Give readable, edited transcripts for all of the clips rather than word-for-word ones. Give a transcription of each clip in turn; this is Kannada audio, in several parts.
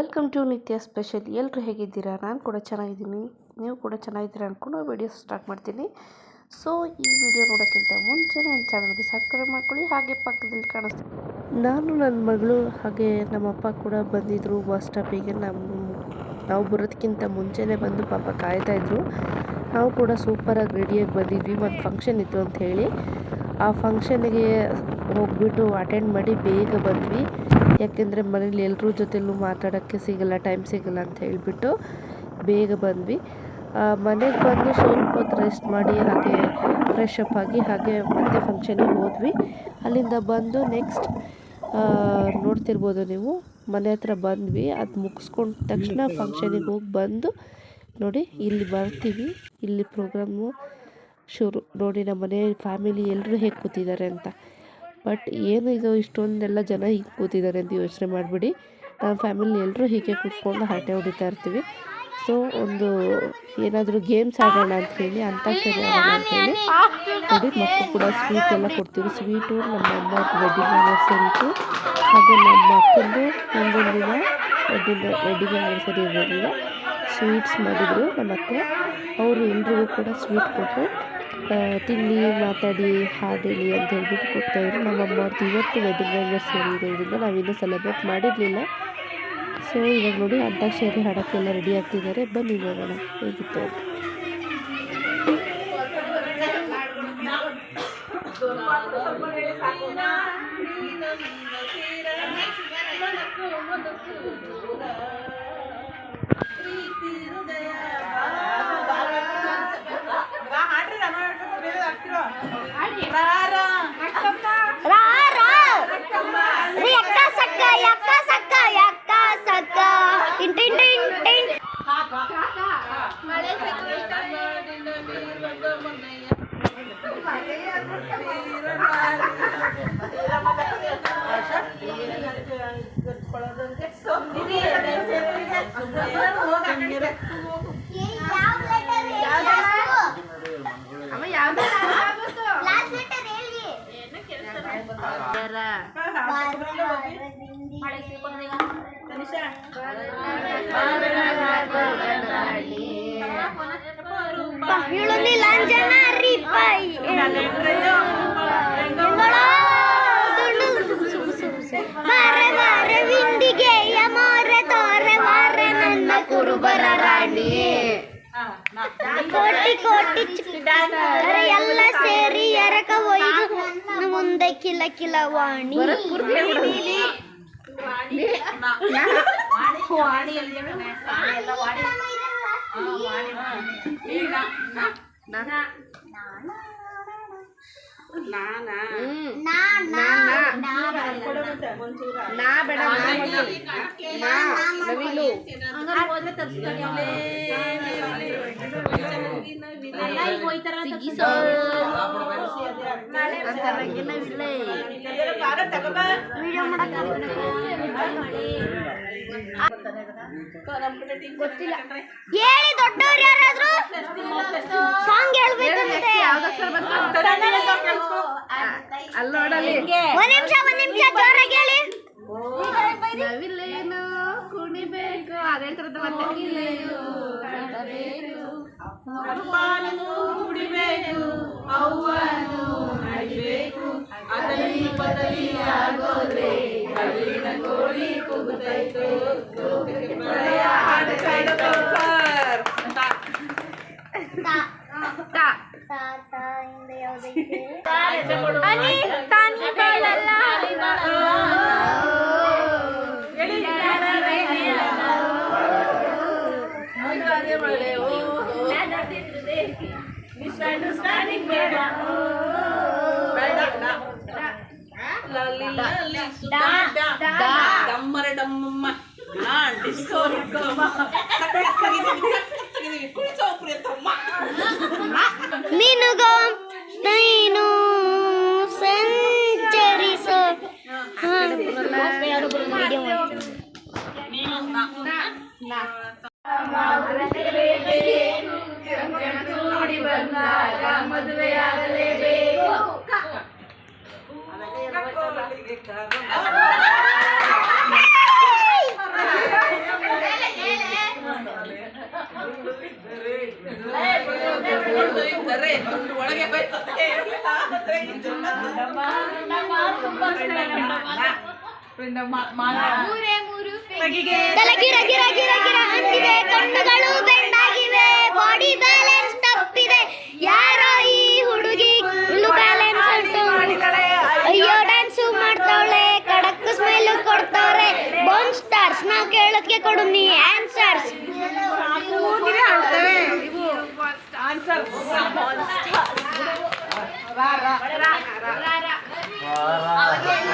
ವೆಲ್ಕಮ್ ಟು ನಿತ್ಯ ಸ್ಪೆಷಲ್. ಎಲ್ಲರೂ ಹೇಗಿದ್ದೀರಾ? ನಾನು ಕೂಡ ಚೆನ್ನಾಗಿದ್ದೀನಿ, ನೀವು ಕೂಡ ಚೆನ್ನಾಗಿದ್ದೀರಾ ಅಂದ್ಕೊಂಡು ವಿಡಿಯೋ ಸ್ಟಾರ್ಟ್ ಮಾಡ್ತೀನಿ. ಸೊ ಈ ವಿಡಿಯೋ ನೋಡೋಕ್ಕಿಂತ ಮುಂಚೆ ನನ್ನ ಚಾನಲ್ಗೆ ಸಬ್ಸ್ಕ್ರೈಬ್ ಮಾಡ್ಕೊಳ್ಳಿ, ಹಾಗೆ ಪಕ್ಕದಲ್ಲಿ ಕಾಣಿಸ್ತೀನಿ. ನಾನು ನನ್ನ ಮಗಳು ಹಾಗೆ ನಮ್ಮಪ್ಪ ಕೂಡ ಬಂದಿದ್ದರು ಬಸ್ ಸ್ಟಾಪಿಗೆ. ನಾವು ಬರೋದಕ್ಕಿಂತ ಮುಂಚೆನೇ ಬಂದು ಪಾಪ ಕಾಯ್ತಾಯಿದ್ರು. ನಾವು ಕೂಡ ಸೂಪರಾಗಿ ರೆಡಿಯಾಗಿ ಬಂದಿದ್ವಿ, ಒಂದು ಫಂಕ್ಷನ್ ಇತ್ತು ಅಂತ ಹೇಳಿ. ಆ ಫಂಕ್ಷನ್ಗೆ ಹೋಗ್ಬಿಟ್ಟು ಅಟೆಂಡ್ ಮಾಡಿ ಬೇಗ ಬಂದ್ವಿ. ಯಾಕೆಂದರೆ ಮನೇಲಿ ಎಲ್ಲರ ಜೊತೆಲೂ ಮಾತಾಡೋಕ್ಕೆ ಸಿಗಲ್ಲ, ಟೈಮ್ ಸಿಗಲ್ಲ ಅಂತ ಹೇಳಿಬಿಟ್ಟು ಬೇಗ ಬಂದ್ವಿ. ಮನೆಗೆ ಬಂದು ಸ್ವಲ್ಪ ಹೊತ್ತು ರೆಸ್ಟ್ ಮಾಡಿ ಹಾಗೆ ಫ್ರೆಶ್ ಅಪ್ ಆಗಿ ಹಾಗೆ ಮತ್ತೆ ಫಂಕ್ಷನಿಗೆ ಹೋದ್ವಿ. ಅಲ್ಲಿಂದ ಬಂದು ನೆಕ್ಸ್ಟ್ ನೋಡ್ತಿರ್ಬೋದು ನೀವು, ಮನೆ ಹತ್ರ ಬಂದ್ವಿ. ಅದು ಮುಗಿಸ್ಕೊಂಡ ತಕ್ಷಣ ಫಂಕ್ಷನಿಗೆ ಹೋಗಿ ಬಂದು ನೋಡಿ ಇಲ್ಲಿ ಬರ್ತೀವಿ. ಇಲ್ಲಿ ಪ್ರೋಗ್ರಾಮು ಶುರು ನೋಡಿ, ನಮ್ಮ ಮನೆ ಫ್ಯಾಮಿಲಿ ಎಲ್ಲರೂ ಹೇಗೆ ಕೂತಿದ್ದಾರೆ ಅಂತ. ಬಟ್ ಏನು ಇದು ಇಷ್ಟೊಂದೆಲ್ಲ ಜನ ಹೀಗೆ ಕೂತಿದ್ದಾರೆ ಅಂತ ಯೋಚನೆ ಮಾಡಿಬಿಡಿ. ನಮ್ಮ ಫ್ಯಾಮಿಲಿ ಎಲ್ಲರೂ ಹೀಗೆ ಕೂತ್ಕೊಂಡು ಹರಟೆ ಹೊಡಿತಾ ಇರ್ತೀವಿ. ಸೊ ಒಂದು ಏನಾದರೂ ಗೇಮ್ಸ್ ಆಡೋಣ ಅಂತ ಹೇಳಿ, ಅಂತಾಕ್ಷರಿ ಆಡೋಣ ಅಂತೇಳಿ ನೋಡಿ, ಮಕ್ಕಳು ಕೂಡ ಸ್ವೀಟ್ ಎಲ್ಲ ಕೊಡ್ತೀವಿ. ಸ್ವೀಟು ನಮ್ಮ ಅಮ್ಮ ವೆಡ್ಡಿಂಗ್ ಆ್ಯನಿವರ್ಸರಿ ಇತ್ತು, ಹಾಗೆ ನಮ್ಮ ಮಕ್ಕಳದು ಒಂದೊಂದು ದಿನ ವೆಡ್ಡಿಂಗ್ ಆ್ಯನಿವರ್ಸರಿ ಇರೋದ್ರಿಂದ ಸ್ವೀಟ್ಸ್ ಮಾಡಿದರು ನಮ್ಮ ಅತ್ತೆ. ಅವರು ಎಲ್ರಿಗೂ ಕೂಡ ಸ್ವೀಟ್ ಕೊಟ್ಟು ತಿನ್ನಿ ಮಾತಾಡಿ ಹಾಡೇಳಿ ಅಂತ ಹೇಳ್ಬಿಟ್ಟು ಕೊಡ್ತಾಯಿದ್ರು. ನಮ್ಮಮ್ಮ ಅವ್ರದ್ದು ಇವತ್ತು ವೆಡ್ಡಿಂಗ್ ಆ್ಯನಿವರ್ಸರಿ ಇರೋದ್ರಿಂದ ನಾವಿನ್ನೂ ಸೆಲೆಬ್ರೇಟ್ ಮಾಡಿರಲಿಲ್ಲ. ಸೊ ಇವಾಗ ನೋಡಿ ಅಂತಾಕ್ಷರಿ ಹಾಡೋಕ್ಕೆಲ್ಲ ರೆಡಿ ಆಗ್ತಿದ್ದಾರೆ. ಬನ್ನಿ ನೋಡೋಣ ಹೇಗಿತ್ತು ಅಂತ. ಕೋಟಿ ಕೋಟಿ ಎಲ್ಲ ಸೇರಿ ಎರಕ ಒಯ್ದು ಮುಂದೆ ಕಿಲ ಕಿಲ ವಾಣಿ ಹೇಳಿ ದೊಡ್ಡವ್ರು ಯಾರಾದ್ರೂ ಸಾಂಗ್ ಹೇಳ್ಬೇಕಂತೆ. ಒಂದ್ ನಿಮಿಷ ಜೋರಾಗಿ ಹೇಳಿ. ನವಿಲೇನು ಕುಣಿಬೇಕು ಅದೇ ಥರದ ಕುಡಿಬೇಕು, ಅವ್ವನು ನಡಿಬೇಕು, ಅದಲಿ ಬದಲಿಯಾಗೋದ್ರೆ ಅಲ್ಲಿನ ಕೋಳಿ ಕೂಗುತ್ತೈತೋ, ಲೋಕಕ್ಕೆ ಪ್ರಳಯ ಹಾಡುತ್ತೈತೋ. ಮೀನುಗೋ ನೀನು ಸಂಚರಿಸೋ ಮದುವೆಯಾಗಲೇಬೇಕು. ಒಳಗೆ ಬೈತದೆ. ತಲೆಗಿರ ಗಿರ ಗಿರ ಗಿರ ಅಂತಿದೆ, ಕಣ್ಣುಗಳು ಬೆಂಡಾಗಿವೆ, ಬಾಡಿ ಬ್ಯಾಲೆನ್ಸ್ ತಪ್ಪಿದೆ, ಯಾರೋ ಈ ಹುಡುಗಿ ಫುಲ್ಲು ಬ್ಯಾಲೆನ್ಸ್ ಉಂಟು, ಅಯ್ಯೋ ಡ್ಯಾನ್ಸು ಮಾಡ್ತಾವಳೆ, ಕಡಕ್ ಸ್ಮೈಲು ಕೊಡ್ತಾವ್ರೆ, ಬೋನ್ ಸ್ಟಾರ್ಸ್ ನಾವು ಕೇಳೋದಕ್ಕೆ ಕೊಡು ನೀ ಆನ್ಸರ್ಸ್.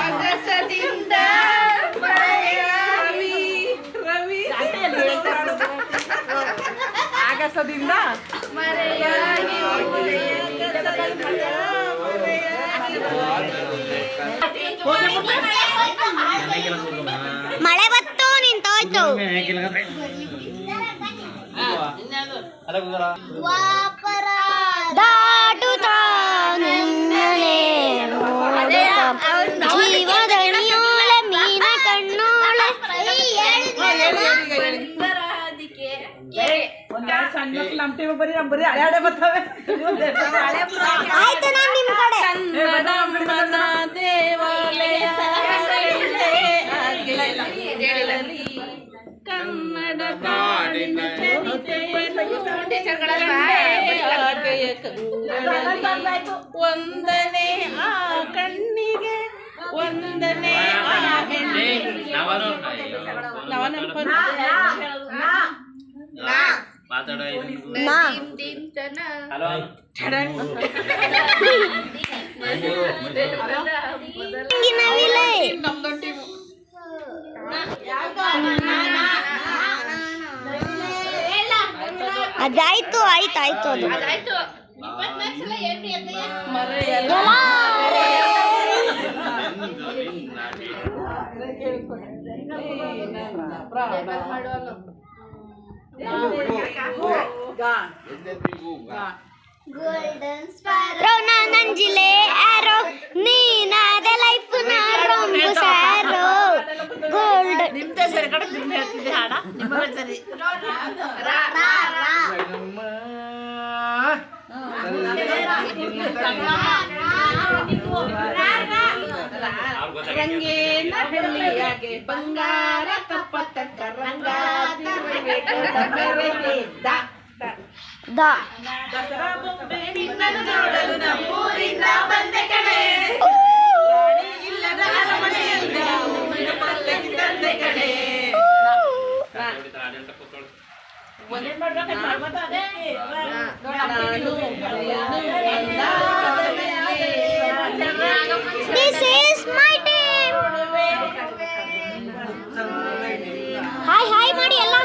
ಆಗಸದಿಂದ ರವಿ ಆಗಸದಿಂದ ಮಳೆ ಬತ್ತು ನಿಂತೋಯ್ತು. ದಾಟುತ್ತಾ ನಿನ್ನನೆ ಜೀವದಣಿಯೋಳೆ ಮೀನ ಕಣ್ಣೋಳೆ. ಒಂದೆರಡು ಸಣ್ಣ ಮಕ್ಳು ನಮ್ಮ ಟೀಮ್ ಬರೀ ಹಳೆ ಬರ್ತವೆ. ಆಯ್ತು ನಾನು ನಿಮ್ಮ ಕಡೆ. ಕನ್ನಡಮ್ಮನ ದೇವಾಲಯ ಕನ್ನಡ ನಾಡಿನ ಆಕೆಯ ಕಂಗಳಲ್ಲಿ ಒಂದನೇ ಆ ಕಣ್ಣಿಗೆ ಒಂದನೇ ಆ ಹೆಣ್ಣಿಗೆ ಅದಾಯ್ತು ಆಯ್ತು ಆಯ್ತು ಅದು ನಂಜಿಲೆ ಆರೋ ನೀನಾದ ಲೈಫ್ ನ ರೊಂಬು ಸಾರೋ ಗೋಲ್ಡ್ ನಿಮ್ದೇ ಸರಿ ಕಡೆ ನಿಮ್ಗೆ ಹೇಳ್ತಿದ್ದೆ ಹಾಡ ನಿಮ್ಮ ಸರಿ ರಂಗೇನ ಬೆಳ್ಳಿಯಾಗೆ ಬಂಗಾರ ತಪ್ಪತ್ತ ರಂಗ ದಸರಾ ಬೊಂಬೆ ನಿನ್ನನ್ನು ನೋಡಲು ನಮ್ಮೂರಿಂದ ಬಂದೆ ಕಡೆ ರಾಣಿ ಇಲ್ಲದ ಅರಮನೆಯಿಂದ ಹೂವಿನ ಪಲ್ಲಕ್ಕಿ ತಂದೆ ಕಡೆ This is my team. Hi hi ಮಾಡಿ ಎಲ್ಲ.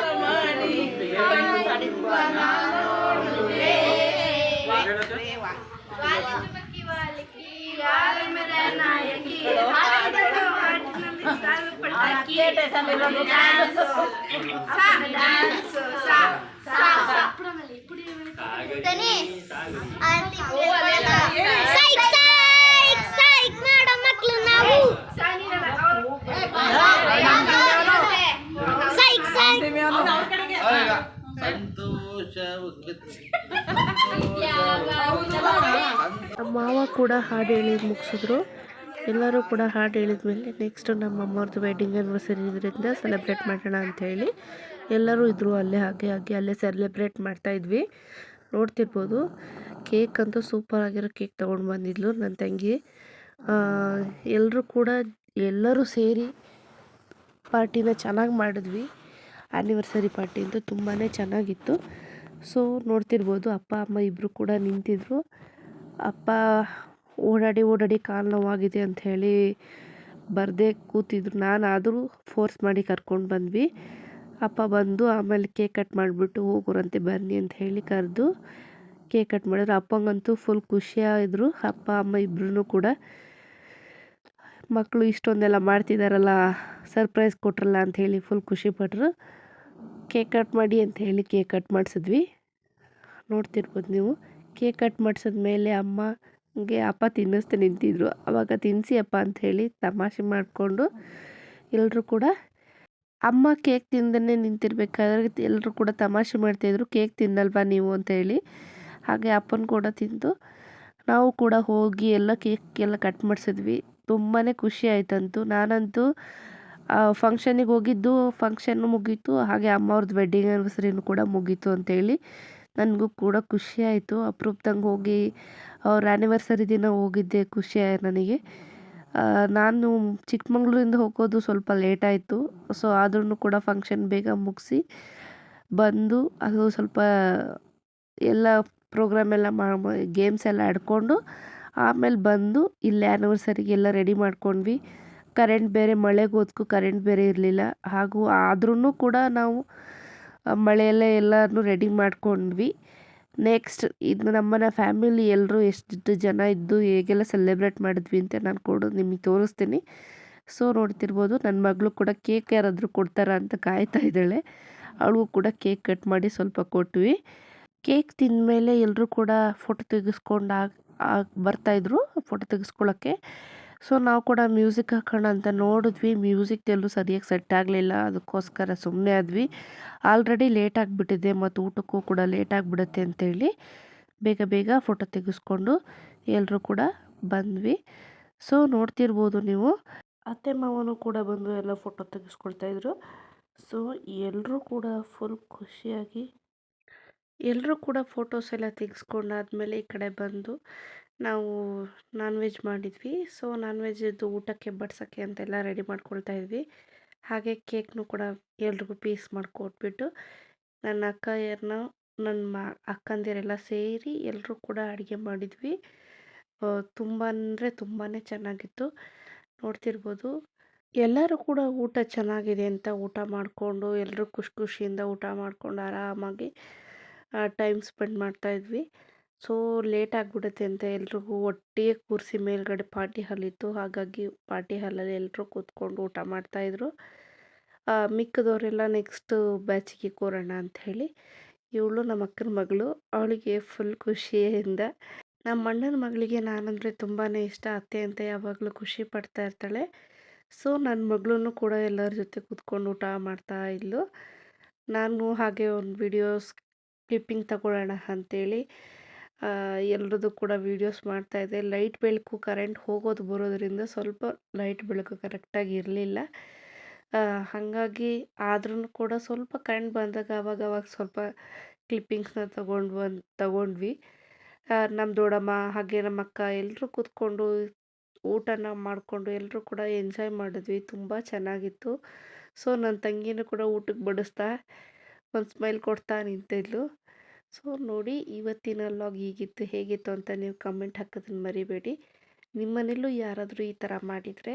ಸೈಕ್ ಸೈಕ್ ಸೈಕ್ ಮಾಡೋ ಮಕ್ಳು ನಾವು. ಸೈಕ್ ಸೈಕ್ ಮಾವ ಕೂಡ ಹಾಡು ಹೇಳಿ ಮುಗಿಸಿದ್ರು. ಎಲ್ಲರೂ ಕೂಡ ಹಾಡು ಹೇಳಿದ್ಮೇಲೆ ನೆಕ್ಸ್ಟ್ ನಮ್ಮ ಅಮ್ಮವ್ರದ್ದು ವೆಡ್ಡಿಂಗ್ ಆ್ಯನಿವರ್ಸರಿ ಇದರಿಂದ ಸೆಲೆಬ್ರೇಟ್ ಮಾಡೋಣ ಅಂಥೇಳಿ ಎಲ್ಲರೂ ಇದ್ದರು ಅಲ್ಲೇ. ಹಾಗೆ ಅಲ್ಲೇ ಸೆಲೆಬ್ರೇಟ್ ಮಾಡ್ತಾಯಿದ್ವಿ. ನೋಡ್ತಿರ್ಬೋದು ಕೇಕ್ ಅಂತೂ ಸೂಪರ್ ಆಗಿರೋ ಕೇಕ್ ತೊಗೊಂಡು ಬಂದಿದ್ಲು ನನ್ನ ತಂಗಿ. ಎಲ್ಲರೂ ಸೇರಿ ಪಾರ್ಟಿನ ಚೆನ್ನಾಗಿ ಮಾಡಿದ್ವಿ. ಆ್ಯನಿವರ್ಸರಿ ಪಾರ್ಟಿ ಅಂತೂ ತುಂಬಾ ಚೆನ್ನಾಗಿತ್ತು. ಸೊ ನೋಡ್ತಿರ್ಬೋದು ಅಪ್ಪ ಅಮ್ಮ ಇಬ್ಬರು ಕೂಡ ನಿಂತಿದ್ರು. ಅಪ್ಪ ಓಡಾಡಿ ಕಾಲು ನೋವಾಗಿದೆ ಅಂಥೇಳಿ ಬರದೇ ಕೂತಿದ್ರು. ನಾನಾದರೂ ಫೋರ್ಸ್ ಮಾಡಿ ಕರ್ಕೊಂಡು ಬಂದ್ವಿ. ಅಪ್ಪ ಬಂದು ಆಮೇಲೆ ಕೇಕ್ ಕಟ್ ಮಾಡಿಬಿಟ್ಟು ಹೋಗೋರಂತೆ ಬನ್ನಿ ಅಂತ ಹೇಳಿ ಕರೆದು ಕೇಕ್ ಕಟ್ ಮಾಡಿದ್ರು. ಅಪ್ಪಂಗಂತೂ ಫುಲ್ ಖುಷಿಯಾಗಿದ್ರು. ಅಪ್ಪ ಅಮ್ಮ ಇಬ್ಬರೂ ಕೂಡ ಮಕ್ಕಳು ಇಷ್ಟೊಂದೆಲ್ಲ ಮಾಡ್ತಿದ್ದಾರಲ್ಲ, ಸರ್ಪ್ರೈಸ್ ಕೊಟ್ರಲ್ಲ ಅಂಥೇಳಿ ಫುಲ್ ಖುಷಿಪಟ್ಟರು. ಕೇಕ್ ಕಟ್ ಮಾಡಿ ಅಂತ ಹೇಳಿ ಕೇಕ್ ಕಟ್ ಮಾಡಿಸಿದ್ವಿ. ನೋಡ್ತಿರ್ಬೋದು ನೀವು. ಕೇಕ್ ಕಟ್ ಮಾಡಿಸಿದ್ಮೇಲೆ ಅಮ್ಮಗೆ ಅಪ್ಪ ತಿನ್ನಿಸ್ತಾ ನಿಂತಿದ್ರು. ಆವಾಗ ತಿನ್ನಿಸಿ ಅಪ್ಪ ಅಂಥೇಳಿ ತಮಾಷೆ ಮಾಡಿಕೊಂಡು ಎಲ್ಲರೂ ಕೂಡ ಅಮ್ಮ ಕೇಕ್ ತಿಂದನೇ ನಿಂತಿರ್ಬೇಕಾದ್ರೆ ಎಲ್ಲರೂ ಕೂಡ ತಮಾಷೆ ಮಾಡ್ತಾಯಿದ್ರು, ಕೇಕ್ ತಿನ್ನಲ್ವಾ ನೀವು ಅಂತೇಳಿ. ಹಾಗೆ ಅಪ್ಪನ ಕೂಡ ತಿಂದು ನಾವು ಕೂಡ ಹೋಗಿ ಎಲ್ಲ ಕೇಕ್ ಎಲ್ಲ ಕಟ್ ಮಾಡಿಸಿದ್ವಿ. ತುಂಬಾ ಖುಷಿ ಆಯ್ತಂತು. ನಾನಂತೂ ಫಂಕ್ಷನಿಗೆ ಹೋಗಿದ್ದು, ಫಂಕ್ಷನ್ನು ಮುಗೀತು, ಹಾಗೆ ಅಮ್ಮವ್ರದ್ದು ವೆಡ್ಡಿಂಗ್ ಆ್ಯನಿವರ್ಸರಿನೂ ಕೂಡ ಮುಗೀತು ಅಂತೇಳಿ ನನಗೂ ಕೂಡ ಖುಷಿ ಆಯಿತು. ಅಪರೂಪದಂಗೆ ಹೋಗಿ ಅವ್ರ ಆ್ಯನಿವರ್ಸರಿ ದಿನ ಹೋಗಿದ್ದೆ, ಖುಷಿ ಆಯ್ತು ನನಗೆ. ನಾನು ಚಿಕ್ಕಮಂಗ್ಳೂರಿಂದ ಹೋಗೋದು ಸ್ವಲ್ಪ ಲೇಟ್ ಆಯಿತು. ಸೊ ಆದ್ರೂ ಕೂಡ ಫಂಕ್ಷನ್ ಬೇಗ ಮುಗಿಸಿ ಬಂದು ಅದು ಸ್ವಲ್ಪ ಎಲ್ಲ ಪ್ರೋಗ್ರಾಮ್ ಎಲ್ಲ ಗೇಮ್ಸ್ ಎಲ್ಲ ಆಡ್ಕೊಂಡು ಆಮೇಲೆ ಬಂದು ಇಲ್ಲಿ ಆ್ಯನಿವರ್ಸರಿಗೆಲ್ಲ ರೆಡಿ ಮಾಡ್ಕೊಂಡ್ವಿ. ಕರೆಂಟ್ ಬೇರೆ ಮಳೆಗೋದ್ಕು ಕರೆಂಟ್ ಬೇರೆ ಇರಲಿಲ್ಲ. ಹಾಗೂ ಆದ್ರೂ ಕೂಡ ನಾವು ಮಳೆಯಲ್ಲೇ ಎಲ್ಲನೂ ರೆಡಿ ಮಾಡ್ಕೊಂಡ್ವಿ. ನೆಕ್ಸ್ಟ್ ಇದು ನಮ್ಮನೆ ಫ್ಯಾಮಿಲಿ ಎಲ್ಲರೂ ಎಷ್ಟು ಜನ ಇದ್ದು ಹೇಗೆಲ್ಲ ಸೆಲೆಬ್ರೇಟ್ ಮಾಡಿದ್ವಿ ಅಂತ ನಾನು ಕೂಡ ನಿಮಗೆ ತೋರಿಸ್ತೀನಿ. ಸೊ ನೋಡ್ತಿರ್ಬೋದು, ನನ್ನ ಮಗಳು ಕೂಡ ಕೇಕ್ ಯಾರಾದರೂ ಕೊಡ್ತಾರಾ ಅಂತ ಕಾಯ್ತಾ ಇದ್ದಾಳೆ. ಅವಳಿಗೂ ಕೂಡ ಕೇಕ್ ಕಟ್ ಮಾಡಿ ಸ್ವಲ್ಪ ಕೊಟ್ವಿ. ಕೇಕ್ ತಿಂದಮೇಲೆ ಎಲ್ಲರೂ ಕೂಡ ಫೋಟೋ ತೆಗೆಸ್ಕೊಂಡು ಬರ್ತಾಯಿದ್ರು ಫೋಟೋ ತೆಗೆಸ್ಕೊಳ್ಳೋಕ್ಕೆ. ಸೊ ನಾವು ಕೂಡ ಮ್ಯೂಸಿಕ್ ಹಾಕೋಣ ಅಂತ ನೋಡಿದ್ವಿ. ಮ್ಯೂಸಿಕ್ ಎಲ್ಲೂ ಸರಿಯಾಗಿ ಸೆಟ್ ಆಗಲಿಲ್ಲ. ಅದಕ್ಕೋಸ್ಕರ ಸುಮ್ಮನೆ ಆದ್ವಿ. ಆಲ್ರೆಡಿ ಲೇಟ್ ಆಗಿಬಿಟ್ಟಿದೆ ಮತ್ತು ಊಟಕ್ಕೂ ಕೂಡ ಲೇಟ್ ಆಗಿಬಿಡುತ್ತೆ ಅಂತೇಳಿ ಬೇಗ ಬೇಗ ಫೋಟೋ ತೆಗೆಸ್ಕೊಂಡು ಎಲ್ಲರೂ ಕೂಡ ಬಂದ್ವಿ. ಸೊ ನೋಡ್ತಿರ್ಬೋದು ನೀವು, ಅತ್ತೆ ಮಾವನು ಕೂಡ ಬಂದು ಎಲ್ಲ ಫೋಟೋ ತೆಗೆಸ್ಕೊಳ್ತಾಯಿದ್ರು. ಸೊ ಎಲ್ಲರೂ ಕೂಡ ಫುಲ್ ಖುಷಿಯಾಗಿ ಎಲ್ಲರೂ ಕೂಡ ಫೋಟೋಸ್ ಎಲ್ಲ ತೆಗೆಸ್ಕೊಂಡಾದ್ಮೇಲೆ ಈ ಕಡೆ ಬಂದು ನಾವು ನಾನ್ ವೆಜ್ ಮಾಡಿದ್ವಿ. ಸೊ ನಾನ್ ವೆಜ್ಜದ್ದು ಊಟಕ್ಕೆ ಬಡ್ಸೋಕ್ಕೆ ಅಂತೆಲ್ಲ ರೆಡಿ ಮಾಡ್ಕೊಳ್ತಾ ಇದ್ವಿ. ಹಾಗೆ ಕೇಕ್ನು ಕೂಡ ಎಲ್ರಿಗೂ ಪೀಸ್ ಮಾಡಿಕೊಟ್ಬಿಟ್ಟು ನನ್ನ ಅಕ್ಕಯ್ಯರನ್ನ ನನ್ನ ಅಕ್ಕಂದಿರೆಲ್ಲ ಸೇರಿ ಎಲ್ಲರೂ ಕೂಡ ಅಡುಗೆ ಮಾಡಿದ್ವಿ. ತುಂಬ ಅಂದರೆ ತುಂಬಾ ಚೆನ್ನಾಗಿತ್ತು. ನೋಡ್ತಿರ್ಬೋದು, ಎಲ್ಲರೂ ಕೂಡ ಊಟ ಚೆನ್ನಾಗಿದೆ ಅಂತ ಊಟ ಮಾಡಿಕೊಂಡು ಎಲ್ಲರೂ ಖುಷಿಯಿಂದ ಊಟ ಮಾಡಿಕೊಂಡು ಆರಾಮಾಗಿ ಟೈಮ್ ಸ್ಪೆಂಡ್ ಮಾಡ್ತಾಯಿದ್ವಿ. ಸೊ ಲೇಟ್ ಆಗಿಬಿಡುತ್ತೆ ಅಂತ ಎಲ್ರಿಗೂ ಒಟ್ಟಿಗೆ ಕೂರಿಸಿ ಮೇಲ್ಗಡೆ ಪಾರ್ಟಿ ಹಾಲ್ ಇತ್ತು. ಹಾಗಾಗಿ ಪಾರ್ಟಿ ಹಾಲಲ್ಲಿ ಎಲ್ಲರೂ ಕೂತ್ಕೊಂಡು ಊಟ ಮಾಡ್ತಾಯಿದ್ರು. ಮಿಕ್ಕದವರೆಲ್ಲ ನೆಕ್ಸ್ಟು ಬ್ಯಾಚಿಗೆ ಕೂರೋಣ ಅಂಥೇಳಿ. ಇವಳು ನಮ್ಮ ಅಕ್ಕನ ಮಗಳು, ಅವಳಿಗೆ ಫುಲ್ ಖುಷಿಯಿಂದ. ನಮ್ಮ ಅಣ್ಣನ ಮಗಳಿಗೆ ನಾನಂದರೆ ತುಂಬಾ ಇಷ್ಟ. ಅತ್ತೆ ಅಂತ ಯಾವಾಗಲೂ ಖುಷಿ ಪಡ್ತಾ ಇರ್ತಾಳೆ. ಸೊ ನನ್ನ ಮಗಳೂ ಕೂಡ ಎಲ್ಲರ ಜೊತೆ ಕೂತ್ಕೊಂಡು ಊಟ ಮಾಡ್ತಾ ಇದ್ಲು. ನಾನು ಹಾಗೆ ಒಂದು ವಿಡಿಯೋಸ್ ಕ್ಲಿಪ್ಪಿಂಗ್ ತಗೊಳ್ಳೋಣ ಅಂಥೇಳಿ ಎಲ್ಲರದ್ದು ಕೂಡ ವೀಡಿಯೋಸ್ ಮಾಡ್ತಾಯಿದ್ದೆ. ಲೈಟ್ ಬೆಳಕು ಕರೆಂಟ್ ಹೋಗೋದು ಬರೋದರಿಂದ ಸ್ವಲ್ಪ ಲೈಟ್ ಬೆಳಕು ಕರೆಕ್ಟಾಗಿ ಇರಲಿಲ್ಲ. ಹಾಗಾಗಿ ಆದ್ರೂ ಕೂಡ ಸ್ವಲ್ಪ ಕರೆಂಟ್ ಬಂದಾಗ ಅವಾಗವಾಗ ಸ್ವಲ್ಪ ಕ್ಲಿಪ್ಪಿಂಗ್ಸ್ನ ತಗೊಂಡ್ವಿ. ನಮ್ಮ ದೊಡ್ಡಮ್ಮ ಹಾಗೆ ನಮ್ಮ ಅಕ್ಕ ಎಲ್ಲರೂ ಕೂತ್ಕೊಂಡು ಊಟನ ಮಾಡಿಕೊಂಡು ಎಲ್ಲರೂ ಕೂಡ ಎಂಜಾಯ್ ಮಾಡಿದ್ವಿ. ತುಂಬ ಚೆನ್ನಾಗಿತ್ತು. ಸೊ ನನ್ನ ತಂಗಿನೂ ಕೂಡ ಊಟಕ್ಕೆ ಬಡಿಸ್ತಾ ಒಂದು ಸ್ಮೈಲ್ ಕೊಡ್ತಾ ನಿಂತಿದ್ಲು. ಸೊ ನೋಡಿ, ಇವತ್ತಿನ ವ್ಲಾಗ್ ಹೀಗಿತ್ತು. ಹೇಗಿತ್ತು ಅಂತ ನೀವು ಕಮೆಂಟ್ ಹಾಕೋದನ್ನು ಮರಿಬೇಡಿ. ನಿಮ್ಮನೇಲೂ ಯಾರಾದರೂ ಈ ಥರ ಮಾಡಿದರೆ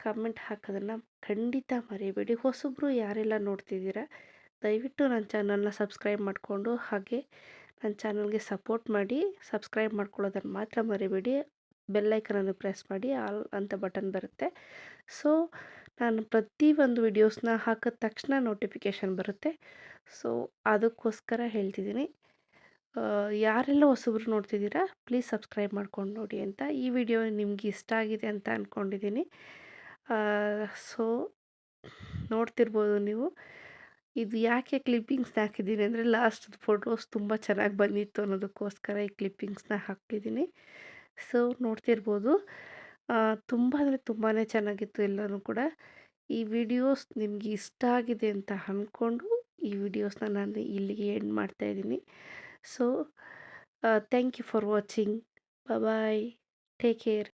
ಕಮೆಂಟ್ ಹಾಕೋದನ್ನು ಖಂಡಿತ ಮರಿಬೇಡಿ. ಹೊಸಬ್ರು ಯಾರೆಲ್ಲ ನೋಡ್ತಿದ್ದೀರಾ ದಯವಿಟ್ಟು ನನ್ನ ಚಾನಲ್ನ ಸಬ್ಸ್ಕ್ರೈಬ್ ಮಾಡಿಕೊಂಡು ಹಾಗೆ ನನ್ನ ಚಾನಲ್ಗೆ ಸಪೋರ್ಟ್ ಮಾಡಿ. ಸಬ್ಸ್ಕ್ರೈಬ್ ಮಾಡ್ಕೊಳ್ಳೋದನ್ನು ಮಾತ್ರ ಮರಿಬೇಡಿ. ಬೆಲ್ಲೈಕನನ್ನು ಪ್ರೆಸ್ ಮಾಡಿ, ಆಲ್ ಅಂತ ಬಟನ್ ಬರುತ್ತೆ. ಸೊ ನಾನು ಪ್ರತಿಯೊಂದು ವಿಡಿಯೋಸ್ನ ಹಾಕಿದ ತಕ್ಷಣ ನೋಟಿಫಿಕೇಷನ್ ಬರುತ್ತೆ. ಸೊ ಅದಕ್ಕೋಸ್ಕರ ಹೇಳ್ತಿದ್ದೀನಿ, ಯಾರೆಲ್ಲ ಹೊಸಬ್ರು ನೋಡ್ತಿದ್ದೀರಾ ಪ್ಲೀಸ್ ಸಬ್ಸ್ಕ್ರೈಬ್ ಮಾಡ್ಕೊಂಡು ನೋಡಿ ಅಂತ. ಈ ವಿಡಿಯೋ ನಿಮ್ಗೆ ಇಷ್ಟ ಆಗಿದೆ ಅಂತ ಅಂದ್ಕೊಂಡಿದ್ದೀನಿ. ಸೊ ನೋಡ್ತಿರ್ಬೋದು ನೀವು, ಇದು ಯಾಕೆ ಕ್ಲಿಪ್ಪಿಂಗ್ಸ್ನ ಹಾಕಿದ್ದೀನಿ ಅಂದರೆ ಲಾಸ್ಟ್ ಫೋಟೋಸ್ ತುಂಬ ಚೆನ್ನಾಗಿ ಬಂದಿತ್ತು ಅನ್ನೋದಕ್ಕೋಸ್ಕರ ಈ ಕ್ಲಿಪ್ಪಿಂಗ್ಸ್ನ ಹಾಕಿದ್ದೀನಿ. ಸೊ ನೋಡ್ತಿರ್ಬೋದು, ತುಂಬ ಅಂದರೆ ತುಂಬಾ ಚೆನ್ನಾಗಿತ್ತು ಎಲ್ಲನೂ ಕೂಡ. ಈ ವಿಡಿಯೋಸ್ ನಿಮಗೆ ಇಷ್ಟ ಆಗಿದೆ ಅಂತ ಅಂದ್ಕೊಂಡು ಈ ವಿಡಿಯೋಸ್ನ ನಾನು ಇಲ್ಲಿಗೆ ಎಂಡ್ ಮಾಡ್ತಾಯಿದ್ದೀನಿ. So thank you for watching. Bye, take care.